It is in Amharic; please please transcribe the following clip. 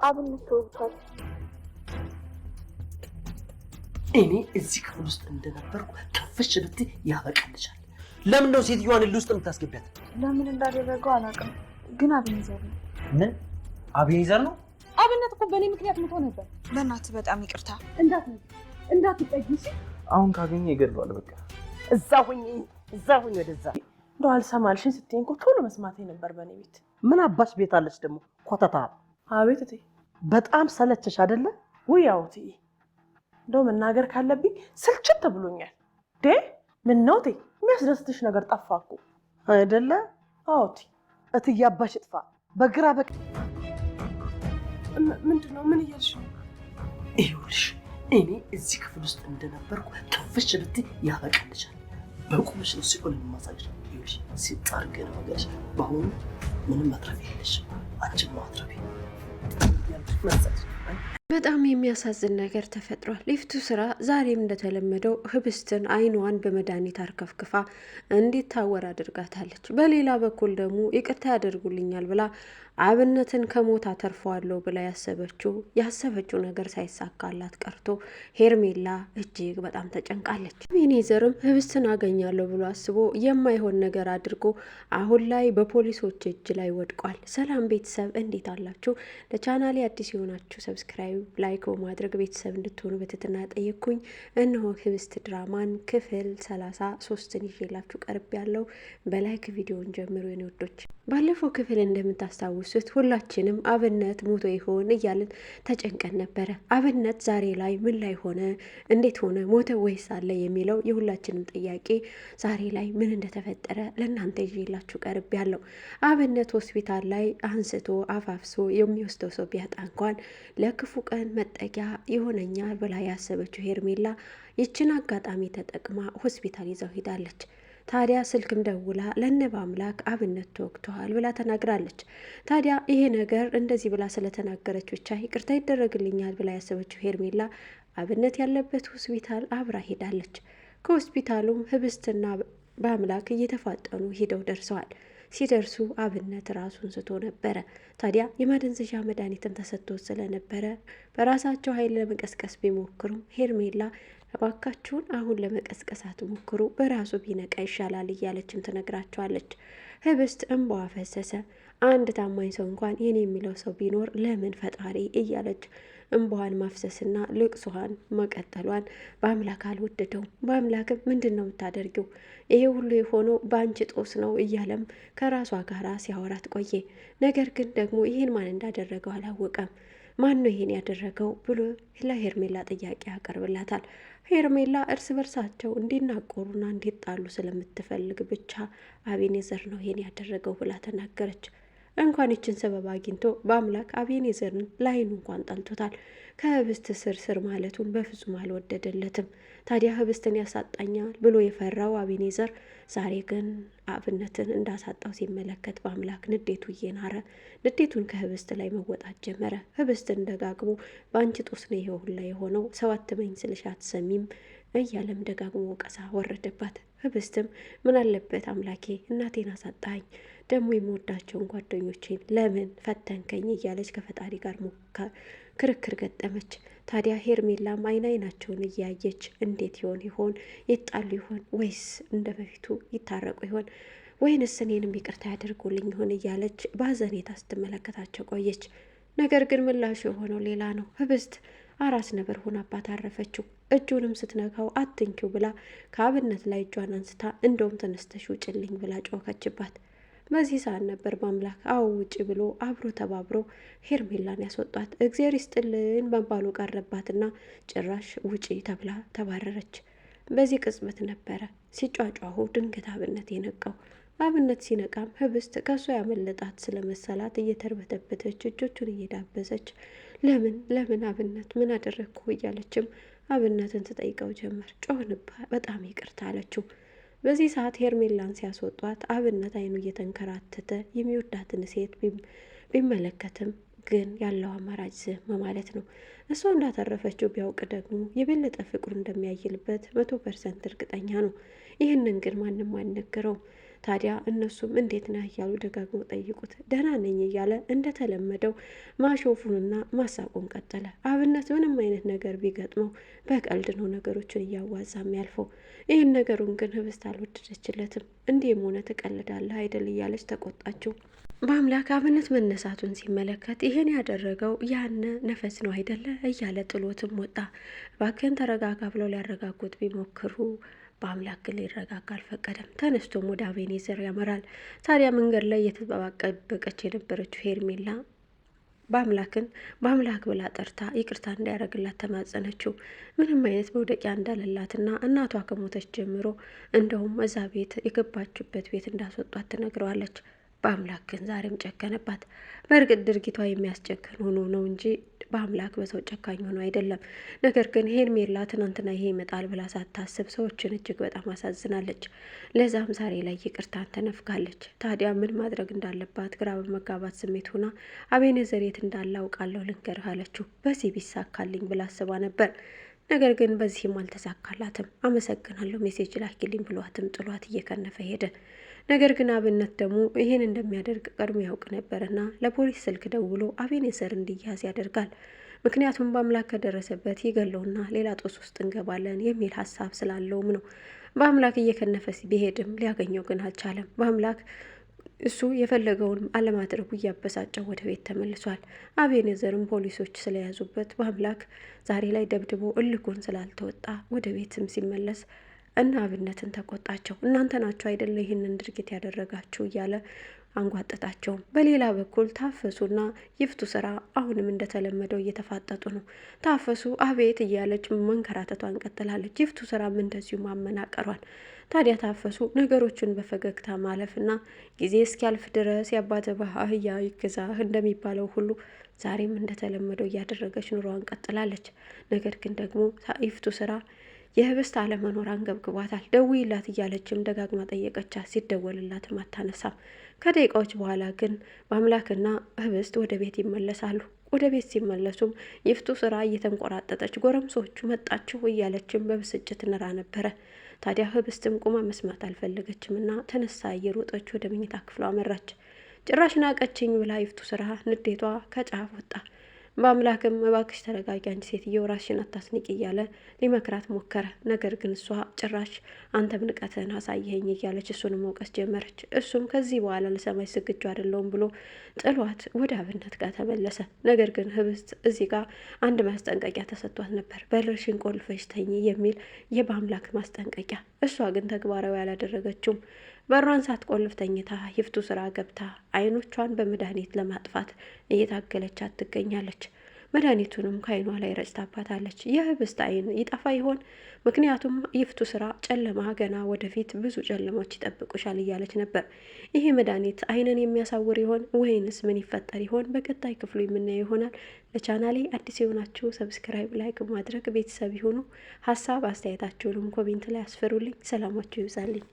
አብነት ተወግቷል። እኔ እዚህ ክፍል ውስጥ እንደነበርኩ ከፍሽ ብትይ ያበቃልሻል። ለምን ነው ሴትዮዋን እልህ ውስጥ የምታስገቢያት? ለምን እንዳደረገው አላውቅም፣ ግን አቤኔዘር ነው። ምን አቤኔዘር ነው? አብነት እኮ በእኔ ምክንያት ሞቶ ነበር። በእናትህ በጣም ይቅርታ። እንዳትጠጊ። አሁን ካገኘ ይገድለዋል። በቃ እዛ ሁኚ ወደዛ። እንደው አልሰማልሽኝ ስትይኝ እኮ ቶሎ መስማቴ ነበር በእኔ ቤት። ምን አባሽ ቤት አለች ደግሞ ኮተታ። አቤት እቴ፣ በጣም ሰለቸሽ አይደለ? ውይ ያው እቴ፣ እንደው መናገር ካለብኝ ስልችት ብሎኛል። ምን ነው እቴ፣ የሚያስደስትሽ ነገር ጠፋ እኮ አይደለ? አዎ እቴ። እትዬ አባሽ ጥፋ በግራ በቅ ምንድነው? ምን እያልሽ ነው? ይኸውልሽ እኔ እዚህ ክፍል ውስጥ እንደነበርኩ ከፍሽ ብትይ ያበቃልሻል። በቁምሽ ነው ሲሆን የማሳይሽ። ይኸውልሽ ሲጣርገ ነው ነገርሽ። በአሁኑ ምንም ማትረፊ የለሽ። አንቺም ማትረፊ ያልተመሰለሽ። በጣም የሚያሳዝን ነገር ተፈጥሯል። ሊፍቱ ስራ ዛሬም እንደተለመደው ህብስትን አይኗን በመድኃኒት አርከፍክፋ እንዲታወር አድርጋታለች። በሌላ በኩል ደግሞ ይቅርታ ያደርጉልኛል ብላ አብነትን ከሞት አተርፈዋለሁ ብላ ያሰበችው ነገር ሳይሳካላት ቀርቶ ሄርሜላ እጅግ በጣም ተጨንቃለች። አቤኔዘርም ህብስትን አገኛለሁ ብሎ አስቦ የማይሆን ነገር አድርጎ አሁን ላይ በፖሊሶች እጅ ላይ ወድቋል። ሰላም ቤተሰብ እንዴት አላችሁ? ለቻናሌ አዲስ የሆናችሁ ሰብስክራይብ ላይክ በማድረግ ቤተሰብ እንድትሆኑ በትህትና ጠየቅኩኝ። እነሆ ህብስት ድራማን ክፍል 33ን ይዤላችሁ ቀርብ ያለው በላይክ ቪዲዮን ጀምሮ የኔ ወዶች። ባለፈው ክፍል እንደምታስታውሱት ሁላችንም አብነት ሞቶ ይሆን እያልን ተጨንቀን ነበረ። አብነት ዛሬ ላይ ምን ላይ ሆነ? እንዴት ሆነ? ሞተ ወይስ አለ የሚለው የሁላችንም ጥያቄ ዛሬ ላይ ምን እንደተፈጠረ ለእናንተ ይዤላችሁ ቀርብ ያለው። አብነት ሆስፒታል ላይ አንስቶ አፋፍሶ የሚወስደው ሰው ቢያጣ እንኳን ለክፉ ቀን መጠጊያ ይሆነኛል ብላ ያሰበችው ሄርሜላ ይችን አጋጣሚ ተጠቅማ ሆስፒታል ይዘው ሄዳለች። ታዲያ ስልክም ደውላ ለነባ አምላክ አብነት ተወግተዋል ብላ ተናግራለች። ታዲያ ይሄ ነገር እንደዚህ ብላ ስለተናገረች ብቻ ይቅርታ ይደረግልኛል ብላ ያሰበችው ሄርሜላ አብነት ያለበት ሆስፒታል አብራ ሄዳለች። ከሆስፒታሉም ህብስትና በአምላክ እየተፋጠኑ ሄደው ደርሰዋል። ሲደርሱ አብነት ራሱን ስቶ ነበረ። ታዲያ የማደንዘዣ መድኃኒትም ተሰጥቶ ስለነበረ በራሳቸው ኃይል ለመቀስቀስ ቢሞክሩም ሄርሜላ እባካችሁን አሁን ለመቀስቀስ አትሞክሩ፣ በራሱ ቢነቃ ይሻላል እያለችም ትነግራቸዋለች። ህብስት እንባዋ ፈሰሰ። አንድ ታማኝ ሰው እንኳን የኔ የሚለው ሰው ቢኖር ለምን ፈጣሪ እያለች እንባዋን ማፍሰስና ልቅሷን መቀጠሏን በአምላክ አልወደደውም። በአምላክም ምንድን ነው የምታደርጊው? ይሄ ሁሉ የሆነው በአንቺ ጦስ ነው እያለም ከራሷ ጋራ ሲያወራት ቆየ። ነገር ግን ደግሞ ይህን ማን እንዳደረገው አላወቀም። ማን ነው ይሄን ያደረገው ብሎ ለሄርሜላ ጥያቄ ያቀርብላታል። ሄርሜላ እርስ በርሳቸው እንዲናቆሩና እንዲጣሉ ስለምትፈልግ ብቻ አቤኔዘር ነው ይሄን ያደረገው ብላ ተናገረች። እንኳን ይችን ሰበብ አግኝቶ በአምላክ አቤኔዘርን ላይኑ እንኳን ጠልቶታል። ከህብስት ስር ማለቱን በፍጹም አልወደደለትም። ታዲያ ህብስትን ያሳጣኛል ብሎ የፈራው አቤኔዘር ዛሬ ግን አብነትን እንዳሳጣው ሲመለከት በአምላክ ንዴቱ እየናረ ንዴቱን ከህብስት ላይ መወጣት ጀመረ። ህብስትን ደጋግሞ በአንቺ ጦስ ነው ይሄ ሁላ የሆነው፣ ሰው አትመኝ ስልሽ አትሰሚም እያለም ደጋግሞ ወቀሳ ወረደባት። ህብስትም ምን አለበት አምላኬ እናቴን አሳጣኝ፣ ደግሞ የምወዳቸውን ጓደኞቼን ለምን ፈተንከኝ እያለች ከፈጣሪ ጋር ክርክር ገጠመች። ታዲያ ሄርሜላም አይናቸውን እያየች እንዴት ይሆን ይጣሉ ይሆን ወይስ እንደ በፊቱ ይታረቁ ይሆን ወይንስ እኔንም ይቅርታ ያደርጉልኝ ይሆን እያለች በሀዘኔታ ስትመለከታቸው ቆየች። ነገር ግን ምላሹ የሆነው ሌላ ነው። ህብስት አራስ ነበር ሆናባት አረፈችው። እጁንም ስትነካው አትንኪው ብላ ከአብነት ላይ እጇን አንስታ እንደውም ተነስተሽ ውጭልኝ ብላ ጮኸችባት። በዚህ ሰዓት ነበር በአምላክ አዎ ውጭ ብሎ አብሮ ተባብሮ ሄርሜላን ያስወጧት። እግዚአብሔር ይስጥልን መባሉ ቀረባትና ጭራሽ ውጪ ተብላ ተባረረች። በዚህ ቅጽበት ነበረ ሲጫጫሁ ድንገት አብነት የነቃው። አብነት ሲነቃም ህብስት ከሷ ያመለጣት ስለመሰላት እየተርበተበተች እጆቹን እየዳበሰች ለምን አብነት ምን አደረግኩ እያለችም አብነትን ትጠይቀው ጀመር። ጮህንባ በጣም ይቅርታ አለችው። በዚህ ሰዓት ሄርሜላን ሲያስወጧት አብነት አይኑ እየተንከራተተ የሚወዳትን ሴት ቢመለከትም ግን ያለው አማራጭ ዝም ማለት ነው። እሷ እንዳተረፈችው ቢያውቅ ደግሞ የበለጠ ፍቅሩ እንደሚያይልበት 100% እርግጠኛ ነው። ይህንን ግን ማንም አልነገረውም። ታዲያ እነሱም እንዴት ነህ እያሉ ደጋግመው ጠይቁት። ደህና ነኝ እያለ እንደተለመደው ማሾፉንና ማሳቁን ቀጠለ። አብነት ምንም አይነት ነገር ቢገጥመው በቀልድ ነው ነገሮችን እያዋዛ የሚያልፈው። ይህን ነገሩን ግን ህብስት አልወደደችለትም። እንዲህም ሆነ ትቀልዳለህ አይደል እያለች ተቆጣችው። በአምላክ አብነት መነሳቱን ሲመለከት ይህን ያደረገው ያነ ነፈስ ነው አይደለ እያለ ጥሎትም ወጣ። እባክህን ተረጋጋ ብለው ሊያረጋጉት ቢሞክሩ በአምላክ ግን ሊረጋጋ አልፈቀደም። ተነስቶም ወደ አቤኔዘር ያመራል። ታዲያ መንገድ ላይ እየተጠባበቀች የነበረችው ሄርሜላ በአምላክ ብላ ጠርታ ይቅርታ እንዳያደርግላት ተማጸነችው። ምንም አይነት መውደቂያ እንዳለላትና እናቷ ከሞተች ጀምሮ እንደውም እዛ ቤት የገባችበት ቤት እንዳስወጧት ትነግረዋለች። በአምላክ ግን ዛሬም ጨከነባት። በእርግጥ ድርጊቷ የሚያስጨክን ሆኖ ነው እንጂ በአምላክ በሰው ጨካኝ ሆኖ አይደለም። ነገር ግን ሄርሜላ ትናንትና ይሄ ይመጣል ብላ ሳታስብ ሰዎችን እጅግ በጣም አሳዝናለች። ለዛም ዛሬ ላይ ይቅርታን ተነፍጋለች። ታዲያ ምን ማድረግ እንዳለባት ግራ በመጋባት ስሜት ሆና አቤኔዘር የት እንዳለ አውቃለሁ ልንገርህ አለችው። በዚህ ቢሳካልኝ ብላ አስባ ነበር። ነገር ግን በዚህም አልተሳካላትም። አመሰግናለሁ ሜሴጅ ላኪልኝ ብሏትም ጥሏት እየከነፈ ሄደ። ነገር ግን አብነት ደግሞ ይሄን እንደሚያደርግ ቀድሞ ያውቅ ነበርና ለፖሊስ ስልክ ደውሎ አቤኔዘር እንዲያዝ ያደርጋል። ምክንያቱም በአምላክ ከደረሰበት ይገለውና ሌላ ጦስ ውስጥ እንገባለን የሚል ሀሳብ ስላለውም ነው። በአምላክ እየከነፈ ቢሄድም ሊያገኘው ግን አልቻለም። በአምላክ እሱ የፈለገውን አለማድረጉ እያበሳጨው ወደ ቤት ተመልሷል። አቤኔዘርም ፖሊሶች ስለያዙበት በአምላክ ዛሬ ላይ ደብድቦ እልኩን ስላልተወጣ ወደ ቤትም ሲመለስ እና አብነትን ተቆጣቸው። እናንተ ናችሁ አይደለ ይህንን ድርጊት ያደረጋችሁ እያለ አንጓጠጣቸውም። በሌላ በኩል ታፈሱና ይፍቱ ስራ አሁንም እንደተለመደው እየተፋጠጡ ነው። ታፈሱ አቤት እያለች መንከራተቷን ቀጥላለች። ይፍቱ ስራም እንደዚሁ ማመናቀሯል። ታዲያ ታፈሱ ነገሮችን በፈገግታ ማለፍና ጊዜ እስኪያልፍ ድረስ ያባተ አህያ ይገዛህ እንደሚባለው ሁሉ ዛሬም እንደተለመደው እያደረገች ኑሮዋን ቀጥላለች። ነገር ግን ደግሞ ይፍቱ ስራ የህብስት አለመኖር አንገብግቧታል። ደውይላት እያለችም ደጋግማ ጠየቀቻት። ሲደወልላትም አታነሳም። ከደቂቃዎች በኋላ ግን በአምላክና ህብስት ወደ ቤት ይመለሳሉ። ወደ ቤት ሲመለሱም ይፍቱ ስራ እየተንቆራጠጠች ጎረምሶቹ መጣችሁ እያለችም በብስጭት ንራ ነበረ። ታዲያ ህብስትም ቁማ መስማት አልፈለገችም እና ተነሳ እየሮጠች ወደ መኝታ ክፍሏ አመራች። ጭራሽ ናቀችኝ ብላ ይፍቱ ስራ ንዴቷ ከጫፍ ወጣ። በአምላክም እባክሽ ተረጋጊ አንቺ ሴትዮ ራስሽን አታስንቂ እያለ ሊመክራት ሞከረ። ነገር ግን እሷ ጭራሽ አንተም ንቀትህን አሳየኸኝ እያለች እሱን መውቀስ ጀመረች። እሱም ከዚህ በኋላ ለሰማይ ዝግጁ አይደለሁም ብሎ ጥሏት ወደ አብነት ጋር ተመለሰ። ነገር ግን ህብስት እዚህ ጋር አንድ ማስጠንቀቂያ ተሰጥቷት ነበር። በርሽን ቆልፈሽ ተኝ የሚል የበአምላክ ማስጠንቀቂያ። እሷ ግን ተግባራዊ ያላደረገችውም። በሯን ሳትቆልፍ ተኝታ ይፍቱ ስራ ገብታ አይኖቿን በመድኃኒት ለማጥፋት እየታገለቻት ትገኛለች። መድኃኒቱንም ከአይኗ ላይ ረጭታባታለች። የህብስት አይን ይጠፋ ይሆን? ምክንያቱም ይፍቱ ስራ ጨለማ ገና ወደፊት ብዙ ጨለሞች ይጠብቁሻል እያለች ነበር። ይሄ መድኃኒት አይንን የሚያሳውር ይሆን ወይንስ ምን ይፈጠር ይሆን? በቀጣይ ክፍሉ የምናየው ይሆናል። ለቻናሌ አዲስ የሆናችሁ ሰብስክራይብ፣ ላይክ ማድረግ ቤተሰብ ይሁኑ። ሀሳብ አስተያየታችሁንም ኮሜንት ላይ አስፈሩልኝ። ሰላማችሁ ይብዛልኝ።